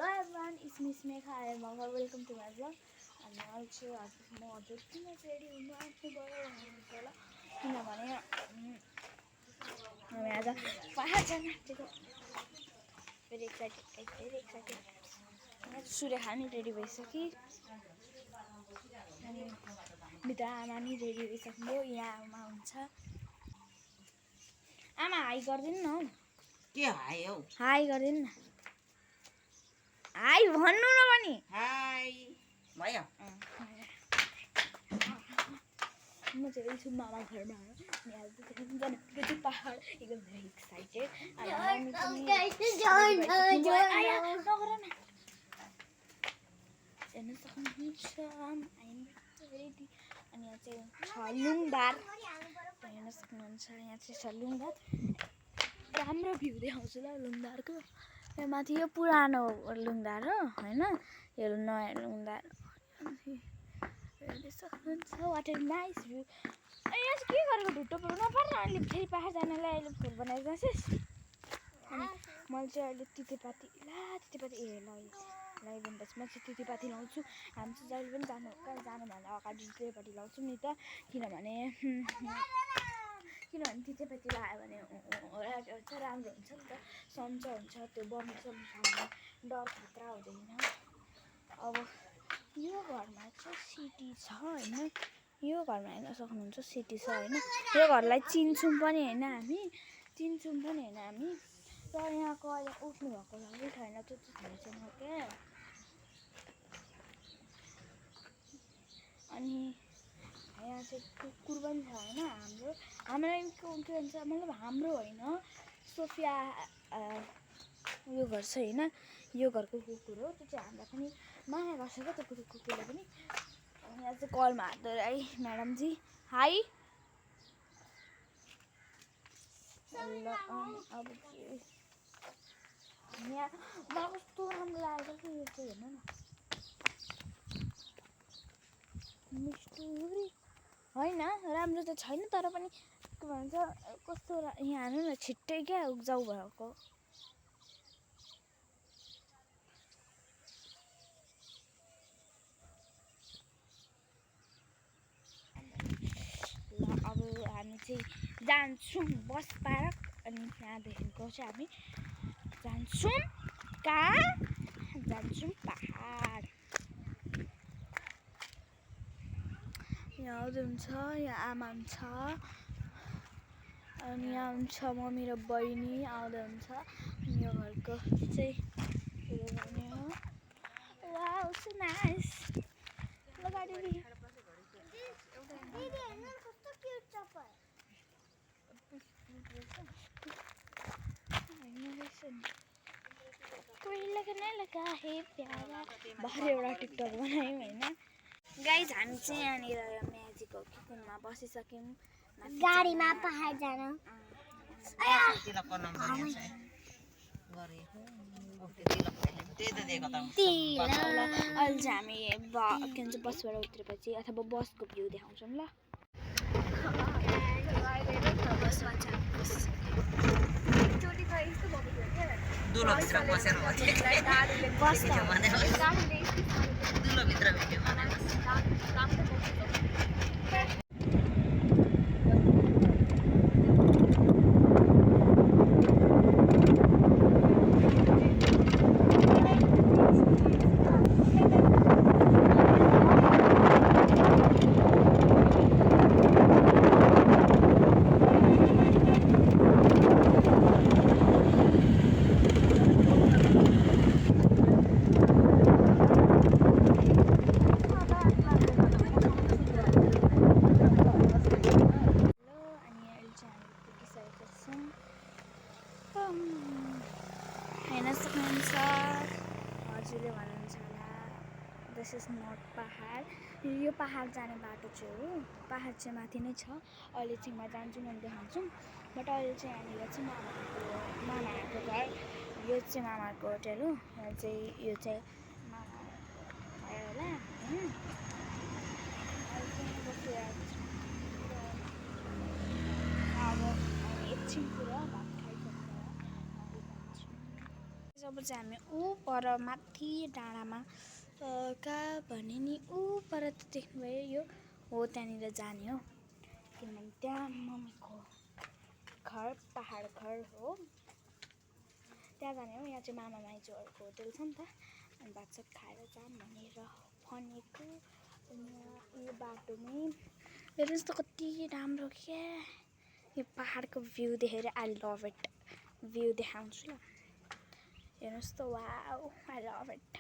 Hello everyone, it's miss Megha आएर Magar welcome to my blog. अनि अहिले चाहिँ म हजुर किन रेडी हुनु आफ्नो गयो भन्नुहुन्छ होला, किनभने हामी आज पाहाड जान आँटेको। Very excited. सुरेखा नि रेडी भइसक्यो अनि मित्र आमा नि रेडी भइसक्यो। यहाँ आमा हुन्छ। आमा हाई गरिदिनु न हौ। के हाई हौ? हाई गरिदिनु न। हाई भन्नु न पनि। हाई भयो। म चाहिँ छु मामा घरमा अनि आज चाहिँ पाहाड एकदम भेरी एक्साइटेड। हेर्न सक्नुहुन्छ रेडी। अनि यहाँ चाहिँ छ लुङदार, हेर्न सक्नुहुन्छ। यहाँ चाहिँ छ लुङदार, राम्रो भ्यू देखाउँछु ल लुङदारको। यो माथि यो पुरानो लुङदार हो होइन, यो नयाँ लुङदार हेर्न सक्नुहुन्छ। What a nice view. अनि यहाँ चाहिँ के गरेको ढुट्टो नपर्न अहिले फेरि पाहाड जानलाई अहिले फोन बनाएर जान्छस्। अनि मैले चाहिँ अहिले तितेपाती लगाइदिनुपर्छ। म चाहिँ तितेपाती लाउँछु। हामी चाहिँ जहिले पनि जानुभन्दा अगाडि तितेपाती लाउँछौँ नि त, किनभने तितेपाती लगायो भने राम्रो हुन्छ नि त, सन्चो हुन्छ। त्यो बमिसम्म डर खतरा हुँदैन। अब यो घरमा चाहिँ सिटी छ होइन, यो घरमा हेर्न सक्नुहुन्छ सिटी छ होइन। यो घरलाई चिन्छौँ पनि होइन हामी, र यहाँको अहिले उठ्नु भएको लागि छैन, त्यो चाहिँ थाहा छैन क्या। अनि यहाँ चाहिँ कुकुर पनि छ होइन। हाम्रो के भन्छ मतलब हाम्रो होइन, सोफिया यो घर छ होइन, यो घरको कुकुर हो। त्यो चाहिँ हामीलाई पनि माया गर्छ क्या त्यो कुकुरले पनि। यहाँ चाहिँ कलमा हात धोएर है म्याडमजी हाई। अब यहाँ मलाई कस्तो राम्रो लागेको कि यो चाहिँ हेर्नु न, मिस्टुरी होइन राम्रो त छैन तर पनि के भन्छ कस्तो यहाँ हेर्नु न छिट्टै क्या उब्जाउ भएको। ल अब हामी चाहिँ जान्छौँ बस पार्क। अनि त्यहाँदेखिको चाहिँ हामी जान्छौँ कहाँ, जान्छौँ पाहाड। यहाँ आउँदै हुन्छ, यहाँ आमा हुन्छ अनि यहाँ हुन्छ मम्मी र बहिनी आउँदै हुन्छ। यो घरको चाहिँ हेर्ने हो। Wow so nice. ल गाडी भरे एउटा टिकटक बनायौँ होइन। गाइज हामी चाहिँ यहाँनिर म्याजिकको किचनमा बसिसक्यौँ। गाडीमा पाहाड जान अहिले चाहिँ हामी के भन्छ बसबाट उत्रेपछि अथवा बसको भ्यू देखाउँछौँ ल। हेर्न सक्नुहुन्छ हजुरले भन्नुहुन्छ होला दिस इज नट पाहाड। यो पाहाड जाने बाटो चाहिँ हो, पाहाड चाहिँ माथि नै छ। अहिले चाहिँ म जान्छु मैले देखाउँछु। बट अहिले चाहिँ यहाँनिर चाहिँ मामाहरूको घर, यो चाहिँ मामाहरूको होटेल हो। यहाँ चाहिँ यो चाहिँ मामा भयो होला होइन। अहिले चाहिँ बसिरहेको छु। अब एकछिन कुरा भात खाइसकेर जब चाहिँ हामी ऊ पर माथि डाँडामा कहाँ भने नि ऊ पर त देख्नुभयो यो हो त्यहाँनिर जाने हो किनभने त्यहाँ मम्मीको घर पहाड घर हो त्यहाँ जाने हो। यहाँ चाहिँ मामा माइजूहरूको होटल छ नि त अनि भातसात खाएर जाऊँ भनेर भनेको। यो बाटोमै हेर्नुहोस् त कति राम्रो क्या यो पहाडको भ्यू देखेर आई लभ इट भ्यू देखाउँछु ल हेर्नुहोस् त वाउ आई लभ इट।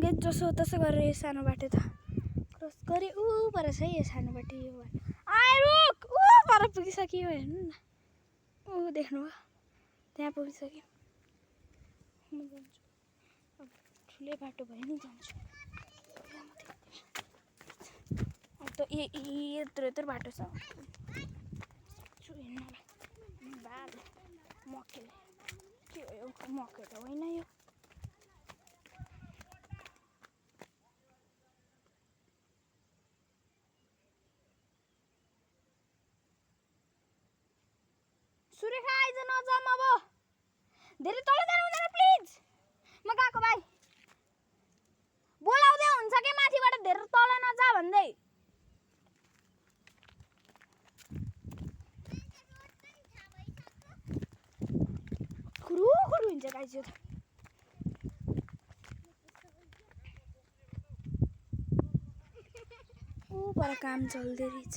गेट जसो तसो गरेर यो सानो बाटो त क्रस गरेँ ऊ पर छ है यो सानो बाटो यो आए रुक ऊ पर पुगिसक्यो हेर्नु न ऊ देख्नुभयो त्यहाँ पुगिसक्यो। म जान्छु अब ठुलै बाटो भयो नि जान्छु त यत्रो यत्रो बाटो छ बाल मकै के हो यो मकै त होइन यो सुरेखा आइज नजाम अब धेरै तल जानु हुँदैन प्लिज म गएको भाइ बोलाउँदै हुन्छ कि माथिबाट धेरै तल नजा भन्दै खुरु खुरु हुन्छ गाइस यो त ऊ पर काम चल्दै रहेछ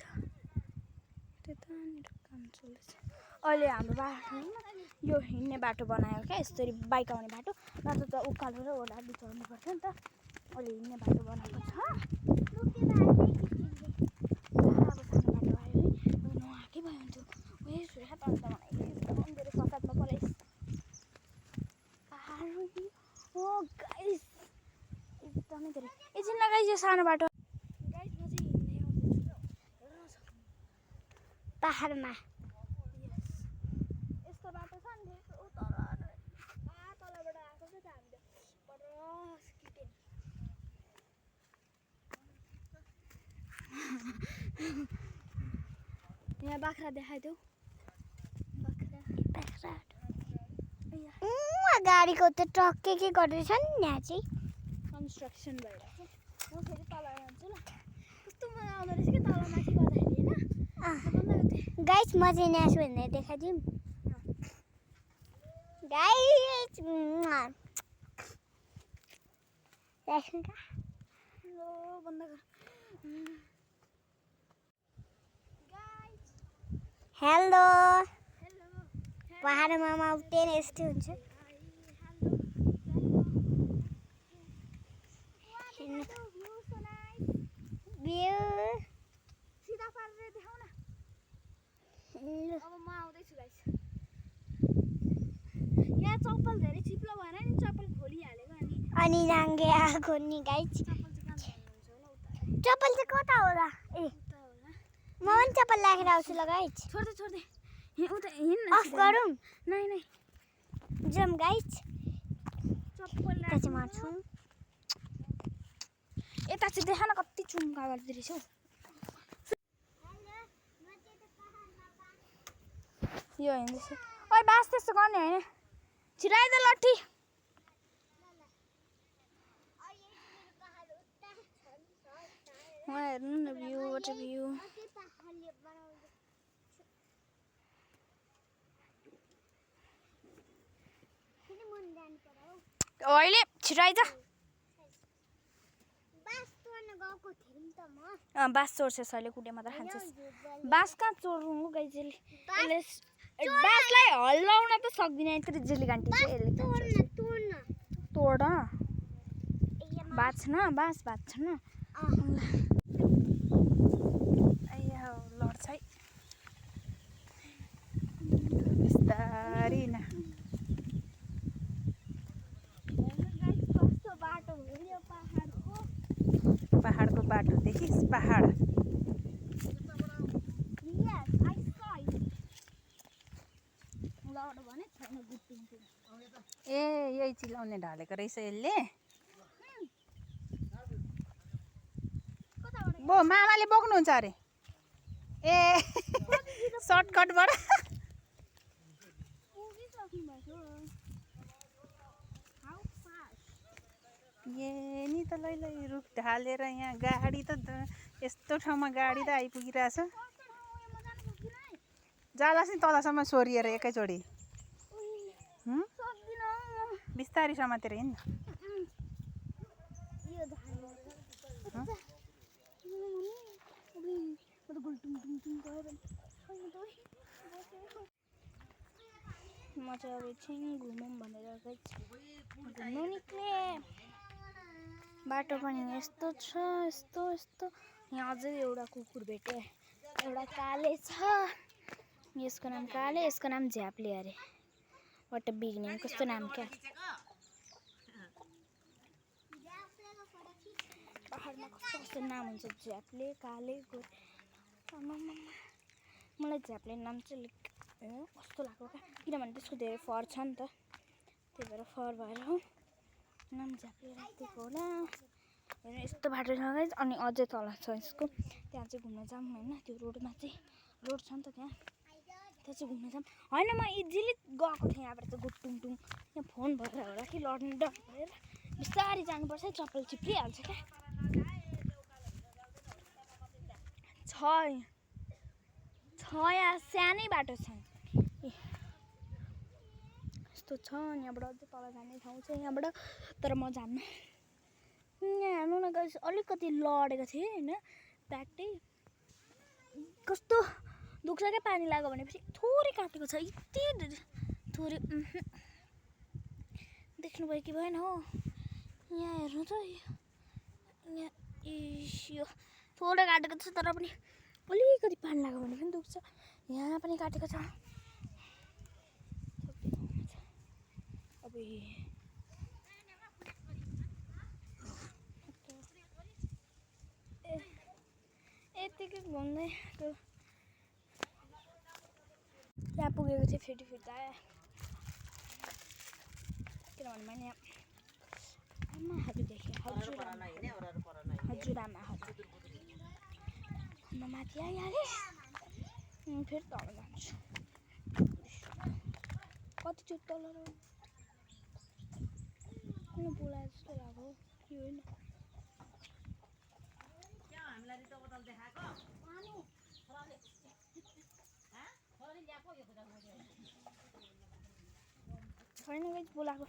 त्यतानिर काम चल्दैछ अहिले हाम्रो बाटो यो हिँड्ने बाटो बनायो क्या यसरी बाइक आउने बाटो बाटो त उकालो र ओह्रालो चढ्नुपर्छ नि त अहिले हिँड्ने बाटो बनाएको छ। अब सानो बाटो आयो है नआएकै भयो हुन्थ्यो ए सुरेखा त अन्त मलाई धेरै फसादमा परेस् ओ गाइस एकदमै धेरै एकछिन गाइस यो सानो बाटो गाइस म चाहिँ हिँड्दै आउँदैछु पहाडमा यस्तो बाटो छ नि तलबाट आएको छ त हामीले पर स्किटेन यहाँ बाख्रा देखाइदेऊ बाख्रा गाडीको त ट्रक के गर्दैछ नि यहाँ चाहिँ कन्स्ट्रक्सन भइरहेको छ। म फेरि तल जान्छु ल कस्तो मजा आउँदो रहेछ कि तल माथि गर्दाखेरि होइन गाइस म चाहिँ यहाँ छु भनेर देखाइदिउँ गाइस लो बन्द गर हेलो हेलो पहाडमा माउन्टेन यस्तै हुन्छ भ्यू सिधा पारेर देखाउ न अब म आउँदैछु गाइस यहाँ चप्पल धेरै चिप्लो भएन नि चप्पल खोलिहालेको अनि नाङ्गे आएको नि गाइस चप्पल चाहिँ कहाँ भन्नुहुन्छ होला उता चप्पल चाहिँ कता होला ए उता होला म पनि चप्पल राखेर आउँछु ल गाइस छोड्दै उता हिँड्न अफ गरौँ नै जाम गाइस चप्पल चाहिँ मार्छु यता चाहिँ देखा न कति चुम्का गर्दो रहेछ हौ यो हिँड्दैछ ओइ बास त्यस्तो गर्ने होइन छिराइ त लट्ठी वहाँ हेर्नु न भ्यू वाट भ्यू अहिले छिराइ जा बाँस चोर्छ सरले कुटे मात्र खान्छस् बाँस कहाँ चोर्नु गाइजले बाँसलाई हल्लाउन त सक्दिनँ यत्रो जेली गान्टी चाहिँ यसले तोड बाँच्न बाँस बाँच्छ न लड्छ है बिस्तारी न पहाडको बाटो देखिस् पहाड ए यही चिलाउने ढालेको रहेछ यसले बो मामाले बोक्नुहुन्छ अरे ए सर्टकटबाट राख्नु भएको हाउ फास्ट ए नि त लै रुख ढालेर यहाँ गाडी त यस्तो ठाउँमा गाडी त आइपुगिरहेछ जालास् नि तलसम्म सोरिएर एकैचोटि बिस्तारी समातेर हिँड्न म चाहिँ अब एकछिन घुमौँ भनेर घुम्नु निक्ले बाटो पनि यस्तो छ यस्तो यस्तो यहाँ अझै एउटा कुकुर भेटेँ एउटा काले छ यसको नाम काले यसको नाम झ्याप्ले अरे वाट अ बिग नेम कस्तो नाम क्या पहाडमा कस्तो कस्तो नाम हुन्छ झ्याप्ले काले मलाई झ्याप्ले नाम चाहिँ अलिक कस्तो लाग्यो क्या किनभने त्यसको धेरै फर छ नि त त्यही भएर फर भएर हो नाम झ्याप्ले राखिदिएको होला हेर्नु यस्तो बाटो छ गाइस अनि अझै तल छ यसको त्यहाँ चाहिँ घुम्न जाऊँ होइन त्यो रोडमा चाहिँ रोड छ नि त त्यहाँ चाहिँ घुम्न जाऊँ होइन म इजिली गएको थिएँ यहाँबाट चाहिँ गुटुङटुङ यहाँ फोन भएर होला कि लड्ने डर भएर बिस्तारै जानुपर्छ चप्पल चिप्लिहाल्छ क्या छ यहाँ सानै बाटो छ यस्तो छ अनि यहाँबाट अझै तल जाने ठाउँ छ यहाँबाट तर म जान्न यहाँ हेर्नु न गाइस अलिकति लडेको थिएँ होइन प्याटै कस्तो दुख्छ क्या पानी लाग्यो भनेपछि थोरै काटेको छ यति थोरै देख्नुभयो कि भएन हो यहाँ हेर्नु त यहाँ यो थोरै काटेको छ तर पनि अलिकति पानी लाग्यो भने पनि दुख्छ यहाँ पनि काटेको छ अब यतिकै घुम्दै यहाँ पुगेको थिएँ फेरि फिर्ता किनभने मैले आमाहरू देखेँ हजुरआमा म माथि आइहालेँ फेरि तल जान्छु कतिचोटि तल किन बोलाए जस्तो लाग्यो कि होइन छैन गाइस बोलाएको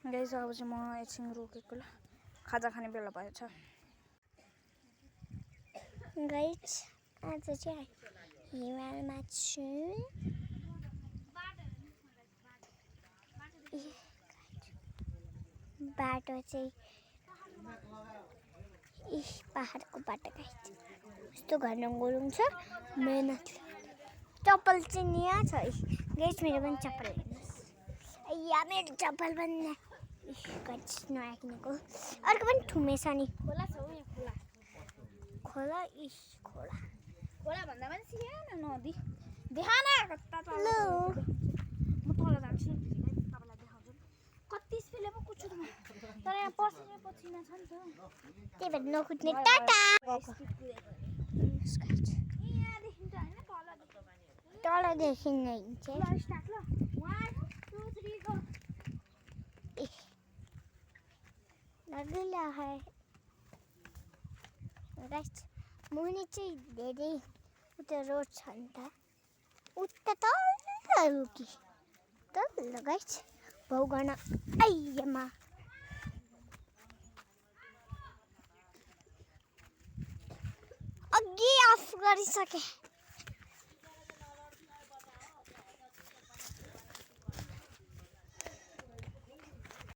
गाइस अब चाहिँ म एकछिन रोकेको ल खाजा खाने बेला भएछ गाइस आज चाहिँ हिमालमा छु बाटो चाहिँ पहाडको बाटो गाइस यस्तो घर्न गोरुङ छ मेहनत चप्पल चाहिँ यहाँ छ गाइस मेरो पनि चप्पल हेर्नुहोस् या मेरो चप्पल पनि गाइस नयाँ किनेको अर्को पनि ठुमे छ नि खोला छ यहाँ खोला खोला खोला भन्दा पनि सानो नदी देखा न कता तल ल म तल जान्छु तपाईँलाई देखाउँछु कति स्पिडले पो कुद्छु त म तर यहाँ पसिना पसिना छ नि त त्यही भएर नकुद्ने टाटा यहाँदेखि त होइन तलदेखि नै चाहिँ ल स्टार्ट ल 1 2 3 गो लगिला है गाइस मुनि चाहिँ धेरै उता रोड छ नि त उता तल कि तल गाइस भाउ गर्न आइयामा अघि अफ गरिसके